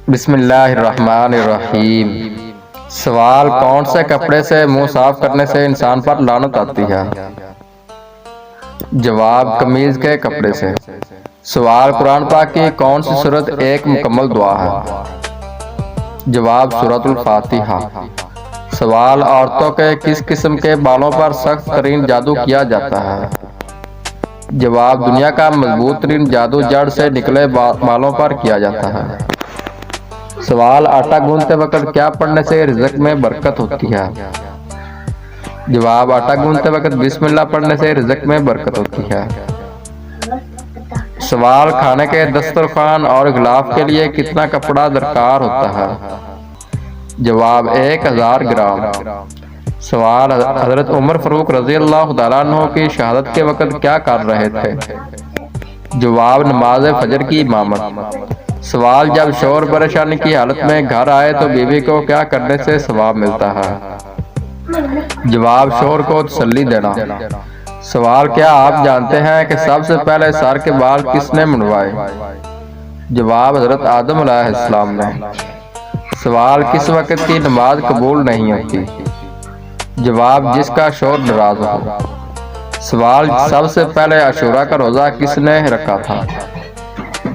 بسم اللہ الرحمن الرحیم۔ سوال: کون سے کپڑے سے منہ صاف کرنے سے انسان پر لعنت آتی ہے؟ جواب: قمیض کے کپڑے سے۔ سوال: قرآن پاک کی کون سی سورت ایک مکمل دعا ہے؟ جواب: سورۃ الفاتحہ۔ سوال: عورتوں کے کس قسم کے بالوں پر سخت ترین جادو کیا جاتا ہے؟ جواب: دنیا کا مضبوط ترین جادو جڑ سے نکلے بالوں پر کیا جاتا ہے۔ سوال: آٹا گوندتے وقت کیا پڑھنے سے رزق میں برکت ہوتی ہے؟ جواب: آٹا گوندتے وقت بسم اللہ پڑھنے سے رزق میں برکت ہوتی ہے۔ سوال: کھانے کے دسترخوان اور غلاف کے لیے کتنا کپڑا درکار ہوتا ہے؟ جواب: 1000 گرام۔ سوال: حضرت عمر فاروق رضی اللہ تعالیٰ عنہ کی شہادت کے وقت کیا کر رہے تھے؟ جواب: نماز فجر کی امامت۔ سوال: جب شوہر پریشانی کی حالت میں گھر آئے تو بیوی کو کیا کرنے سے ثواب ملتا ہے؟ جواب: شوہر کو تسلی دینا۔ سوال: کیا آپ جانتے ہیں کہ سب سے پہلے سر کے بال کس نے منڈوائے؟ جواب: حضرت آدم علیہ السلام نے۔ سوال: کس وقت کی نماز قبول نہیں ہوتی؟ جواب: جس کا شوہر ناراض ہو۔ سوال: سب سے پہلے عاشوراء کا روزہ کس نے رکھا تھا؟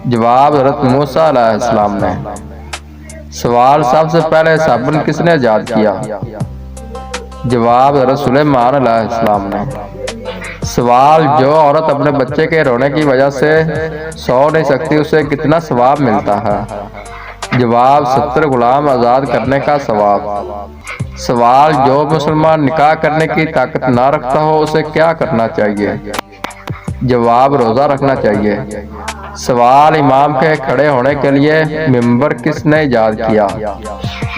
جواب: حضرت موسیٰ علیہ السلام نے۔ سوال: سب سے پہلے صابن کس نے ایجاد کیا؟ جواب: حضرت سلیمان علیہ السلام نے۔ سوال: جو عورت اپنے بچے کے رونے کی وجہ سے سو نہیں سکتی اسے کتنا ثواب ملتا ہے؟ جواب: 70 غلام آزاد کرنے کا ثواب۔ سوال: جو مسلمان نکاح کرنے کی طاقت نہ رکھتا ہو اسے کیا کرنا چاہیے؟ جواب: روزہ رکھنا چاہیے۔ سوال: امام کے کھڑے ہونے کے لیے منبر کس نے ایجاد کیا؟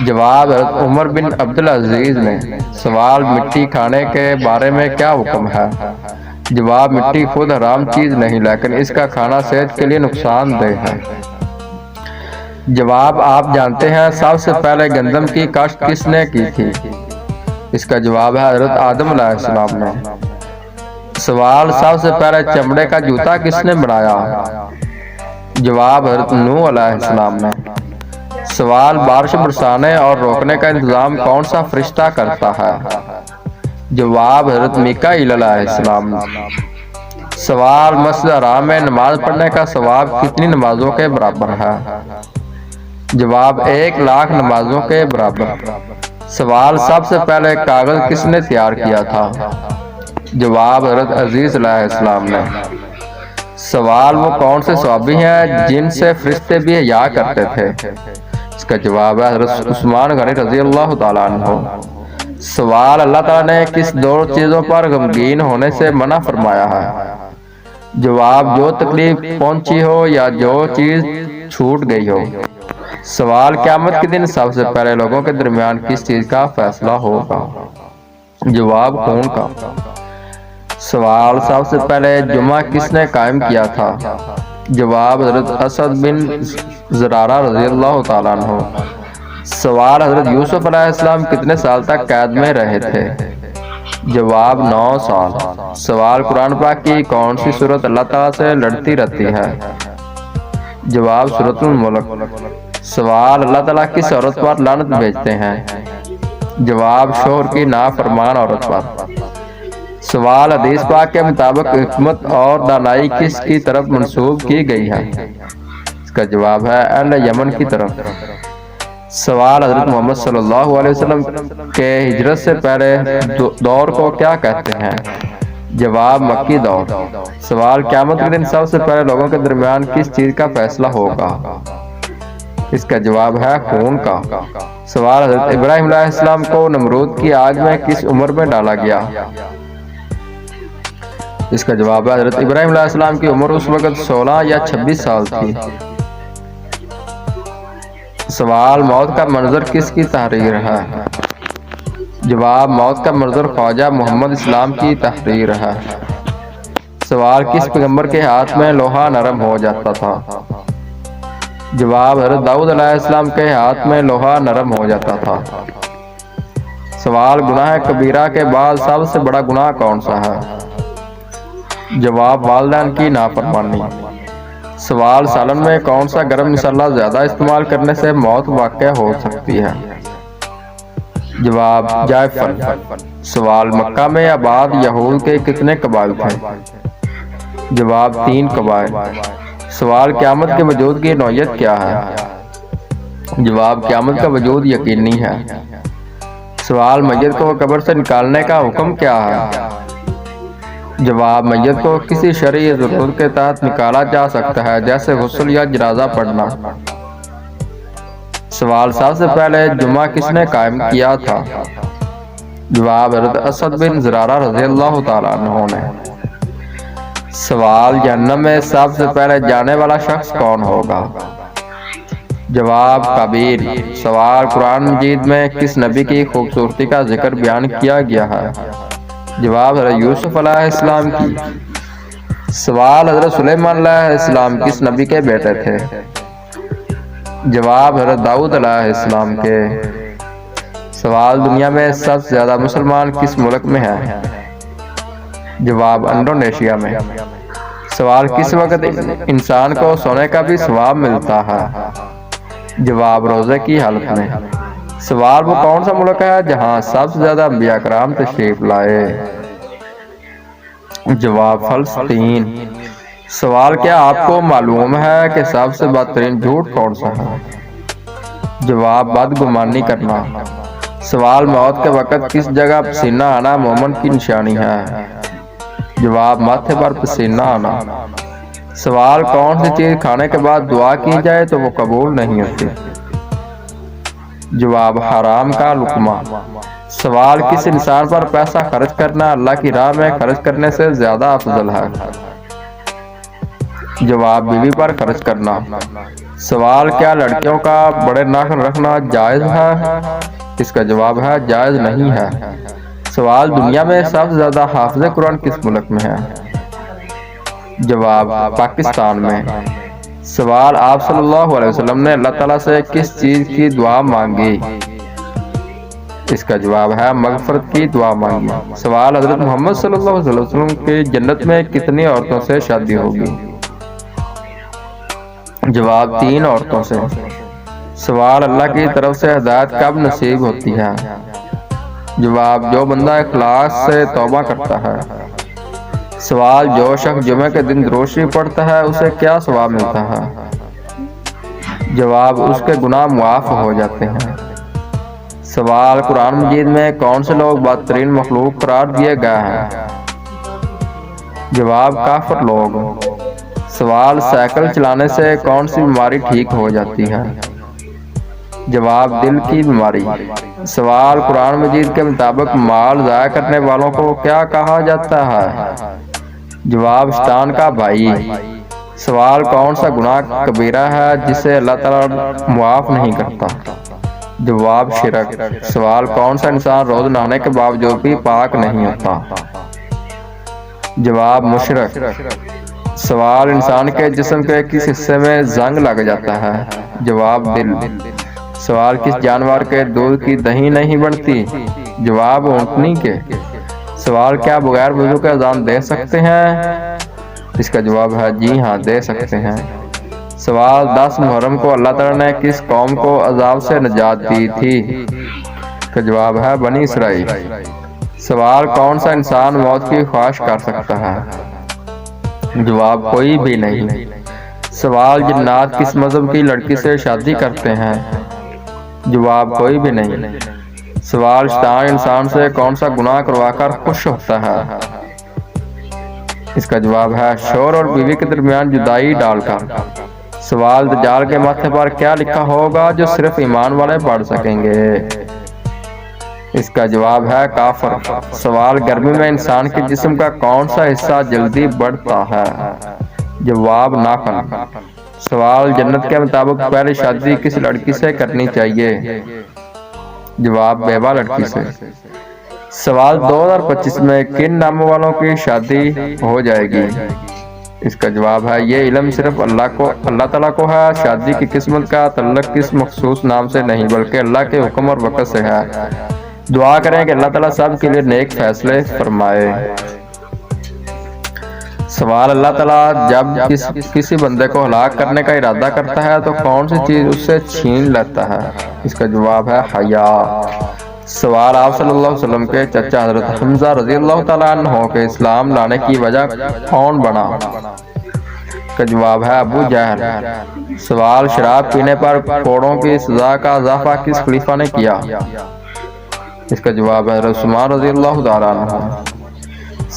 جواب: حضرت عمر بن عبدالعزیز نے۔ سوال: مٹی کھانے کے بارے میں کیا حکم ہے؟ جواب: مٹی خود حرام چیز نہیں لیکن اس کا کھانا صحت کے لیے نقصان دہ ہے۔ جواب: آپ جانتے ہیں سب سے پہلے گندم کی کاشت کس نے کی تھی؟ اس کا جواب ہے حضرت آدم علیہ السلام نے۔ سوال: سب سے پہلے چمڑے کا جوتا کس نے بنایا؟ جواب: حضرت نوح علیہ السلام نے۔ سوال: بارش برسانے اور روکنے کا انتظام کون سا فرشتہ کرتا ہے؟ جواب: حضرت میکائیل علیہ السلام نے۔ سوال: مسجد حرام میں نماز پڑھنے کا ثواب کتنی نمازوں کے برابر ہے؟ جواب: 1,00,000 نمازوں کے برابر۔ سوال: سب سے پہلے کاغذ کس نے تیار کیا تھا؟ جواب: حضرت عزیز علیہ السلام نے۔ سوال: وہ کون سے صحابی ہیں جن سے فرشتے بھی حیا کرتے تھے؟ اس کا جواب ہے حضرت عثمان غنی رضی اللہ تعالیٰ عنہ۔ سوال: اللہ تعالیٰ نے کس 2 چیزوں پر غمگین ہونے سے منع فرمایا ہے؟ جواب: جو تکلیف پہنچی ہو یا جو چیز چھوٹ گئی ہو۔ سوال: قیامت کے دن سب سے پہلے لوگوں کے درمیان کس چیز کا فیصلہ ہوگا؟ جواب: خون کا۔ سوال: سب سے پہلے جمعہ کس نے قائم کیا تھا؟ جواب: حضرت اسد بن زرارہ رضی اللہ تعالیٰ عنہ۔ سوال: حضرت یوسف علیہ السلام کتنے سال تک قید میں رہے تھے؟ جواب: 9 سال۔ سوال: قرآن پاک کی کون سی سورت اللہ تعالیٰ سے لڑتی رہتی ہے؟ جواب: سورۃ الملک۔ سوال: اللہ تعالیٰ کس عورت پر لعنت بھیجتے ہیں؟ جواب: شوہر کی نافرمان عورت پر۔ سوال: حدیث پاک کے مطابق حکمت اور دانائی کس کی طرف منسوب کی گئی ہے؟ اس کا جواب ہے اہل یمن کی طرف۔ سوال: حضرت محمد صلی اللہ علیہ وسلم کے ہجرت سے پہلے دور کو کیا کہتے ہیں؟ جواب: مکی دور۔ سوال: قیامت کے دن سب سے پہلے لوگوں کے درمیان کس چیز کا فیصلہ ہوگا؟ اس کا جواب ہے خون کا۔ سوال: حضرت ابراہیم علیہ السلام کو نمرود کی آگ میں کس عمر میں ڈالا گیا؟ اس کا جواب ہے حضرت ابراہیم علیہ السلام کی عمر اس وقت 16 یا 26 سال تھی۔ سوال: موت کا منظر کس کی تحریر ہے؟ جواب: موت کا منظر خواجہ محمد اسلام کی تحریر ہے۔ سوال: کس پیغمبر کے ہاتھ میں لوہا نرم ہو جاتا تھا؟ جواب: حضرت داؤد علیہ السلام کے ہاتھ میں لوہا نرم ہو جاتا تھا۔ سوال: گناہ کبیرہ کے بعد سب سے بڑا گناہ کون سا ہے؟ جواب: والدین کی نافرمانی۔ سوال سالن میں کون سا گرم مسالہ زیادہ استعمال کرنے سے موت واقع ہو سکتی ہے؟ جواب جائفل۔ سوال مکہ میں آباد یہود کے کتنے قبائل تھے؟ جواب 3 قبائل۔ سوال قیامت کے وجود کی نوعیت کیا ہے؟ جواب قیامت کا وجود یقینی ہے۔ سوال میت کو قبر سے نکالنے کا حکم کیا ہے؟ جواب میت کو کسی شرعی ضرورت کے تحت نکالا جا سکتا ہے، جیسے غسل یا جنازہ پڑھنا۔ سوال سب سے پہلے جمعہ کس نے قائم کیا تھا؟ جواب حضرت اسد بن زرارہ رضی اللہ تعالیٰ عنہ نے۔ سوال جہنم میں سب سے پہلے جانے والا شخص کون ہوگا؟ جواب قابیل۔ سوال قرآن مجید میں کس نبی کی خوبصورتی کا ذکر بیان کیا گیا ہے؟ جواب حضرت یوسف علیہ السلام کی۔ سوال حضرت سلیمان علیہ السلام کس نبی کے بیٹے تھے؟ جواب حضرت داؤد علیہ السلام کے۔ سوال دنیا میں سب سے زیادہ مسلمان کس ملک میں ہیں؟ جواب انڈونیشیا میں۔ سوال کس وقت انسان کو سونے کا بھی ثواب ملتا ہے؟ جواب روزے کی حالت میں۔ سوال وہ کون سا ملک ہے جہاں سب سے زیادہ انبیاء کرام تشریف لائے؟ جواب فلسطین۔ سوال کیا آپ کو معلوم ہے کہ سب سے بدترین جھوٹ کون سا ہے؟ جواب بدگمانی کرنا۔ سوال موت کے وقت کس جگہ پسینہ آنا مومن کی نشانی ہے؟ جواب ماتھے پر پسینہ آنا۔ سوال کون سی چیز کھانے کے بعد دعا کی جائے تو وہ قبول نہیں ہوتی؟ جواب حرام کا لقمہ۔ سوال کس انسان پر پیسہ خرچ کرنا اللہ کی راہ میں خرچ کرنے سے زیادہ افضل ہے؟ جواب بیوی پر خرچ کرنا۔ سوال کیا لڑکیوں کا بڑے ناخن رکھنا جائز ہے؟ اس کا جواب ہے جائز نہیں ہے۔ سوال دنیا میں سب سے زیادہ حافظ قرآن کس ملک میں ہے؟ جواب پاکستان میں۔ سوال آپ صلی اللہ علیہ وسلم نے اللہ تعالیٰ سے کس چیز کی دعا مانگی؟ اس کا جواب ہے مغفرت کی دعا مانگی۔ سوال حضرت محمد صلی اللہ علیہ وسلم کی جنت میں کتنی عورتوں سے شادی ہوگی؟ جواب 3 عورتوں سے۔ سوال اللہ کی طرف سے ہدایت کب نصیب ہوتی ہے؟ جواب جو بندہ اخلاص سے توبہ کرتا ہے۔ سوال جو شخص جمعہ کے دن درود شریف پڑھتا ہے اسے کیا ثواب ملتا ہے؟ جواب اس کے گناہ معاف ہو جاتے ہیں۔ سوال قرآن مجید میں کون سے لوگ بدترین مخلوق قرار دیے گئے ہیں؟ جواب کافر لوگ۔ سوال سائیکل چلانے سے کون سی بیماری ٹھیک ہو جاتی ہے؟ جواب دل کی بیماری۔ سوال قرآن مجید کے مطابق مال ضائع کرنے والوں کو کیا کہا جاتا ہے؟ جواب شیطان کا بھائی۔ سوال کون سا گناہ کبیرہ ہے جسے اللہ تعالیٰ معاف نہیں کرتا؟ جواب شرک۔ سوال کون سا انسان روز نہانے کے باوجود بھی پاک نہیں ہوتا؟ جواب مشرک۔ سوال انسان کے جسم کے کس حصے میں زنگ لگ جاتا ہے؟ جواب دل۔ سوال کس جانور کے دودھ کی دہی نہیں بنتی؟ جواب اونٹنی کے۔ سوال کیا بغیر وضو کے اذان دے سکتے ہیں؟ اس کا جواب ہے جی ہاں دے سکتے ہیں۔ سوال 10 محرم کو اللہ تعالیٰ نے کس قوم کو عذاب سے نجات دی تھی؟ اس کا جواب ہے بنی اسرائیل۔ سوال کون سا انسان موت کی خواہش کر سکتا ہے؟ جواب کوئی بھی نہیں۔ سوال جنات کس مذہب کی لڑکی سے شادی کرتے ہیں؟ جواب کوئی بھی نہیں۔ سوال شیطان انسان سے کون سا گناہ کروا کر خوش ہوتا ہے؟ اس کا جواب ہے شوہر اور بیوی کے درمیان جدائی ڈال کر۔ سوال دجال کے ماتھے پر کیا لکھا ہوگا جو صرف ایمان والے پڑھ سکیں گے؟ اس کا جواب ہے کافر۔ سوال گرمی میں انسان کے جسم کا کون سا حصہ جلدی بڑھتا ہے؟ جواب ناخن۔ سوال جنت کے مطابق پہلی شادی کس لڑکی سے کرنی چاہیے؟ جواب بیوہ لڑکی سے۔ سوال 2025 میں کن ناموں والوں کی شادی ہو جائے گی؟ اس کا جواب ہے یہ علم صرف اللہ تعالیٰ کو ہے۔ شادی کی قسمت کا تعلق کس مخصوص نام سے نہیں بلکہ اللہ کے حکم اور وقت سے ہے۔ دعا کریں کہ اللہ تعالیٰ سب کے لیے نیک فیصلے فرمائے۔ سوال، اللہ تعالیٰ جب کسی بندے کو ہلاک کرنے کا ارادہ کرتا ہے تو کون سی چیز اس سے چھین لیتا ہے؟ اس کا جواب ہے حیا۔ سوال، آپ صلی اللہ علیہ وسلم کے چچا حضرت حمزہ رضی اللہ تعالیٰ عنہ کے اسلام لانے کی وجہ کون بنا؟ اس کا جواب ہے ابو جہل۔ سوال، شراب پینے پر کوڑوں کی سزا کا اضافہ کس خلیفہ نے کیا؟ اس کا جواب ہے عثمان رضی اللہ تعالیٰ عنہ۔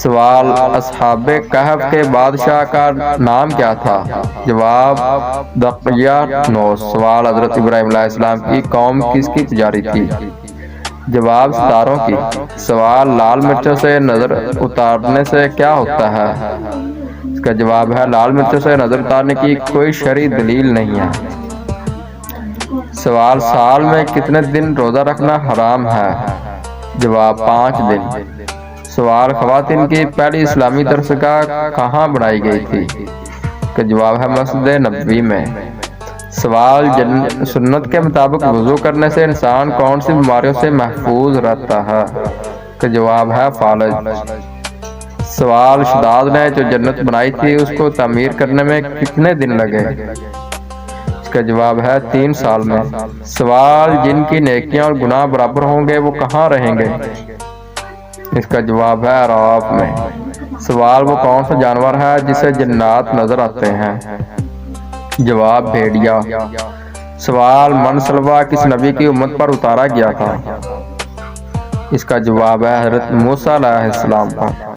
سوال، اصحاب کہف کے بادشاہ کا نام کیا تھا؟ جواب دقیانوس۔ سوال، حضرت ابراہیم علیہ السلام کی قوم کس کی پجاری تھی؟ جواب ستاروں کی۔ سوال، لال مرچوں سے نظر اتارنے سے کیا ہوتا ہے؟ اس کا جواب ہے لال مرچوں سے نظر اتارنے کی کوئی شرعی دلیل نہیں ہے۔ سوال، سال میں کتنے دن روزہ رکھنا حرام ہے؟ جواب 5 دن۔ سوال، خواتین کی پہلی اسلامی درسگاہ کہاں بنائی گئی تھی؟ اس کا جواب ہے مسجد نبوی میں۔ سوال، سنت کے مطابق وضو کرنے سے انسان کون سی بیماریوں سے محفوظ رہتا ہے؟ اس کا جواب ہے فالج۔ سوال، شداد نے جو جنت بنائی تھی اس کو تعمیر کرنے میں کتنے دن لگے؟ اس کا جواب ہے 3 سال میں۔ سوال، جن کی نیکیاں اور گناہ برابر ہوں گے وہ کہاں رہیں گے؟ اس کا جواب ہے اعراف میں۔ سوال، وہ کون سا جانور ہے جسے جنات نظر آتے ہیں؟ جواب بھیڑیا۔ سوال، منصلوہ کس نبی کی امت پر اتارا گیا تھا؟ اس کا جواب ہے حضرت موسیٰ علیہ السلام پر۔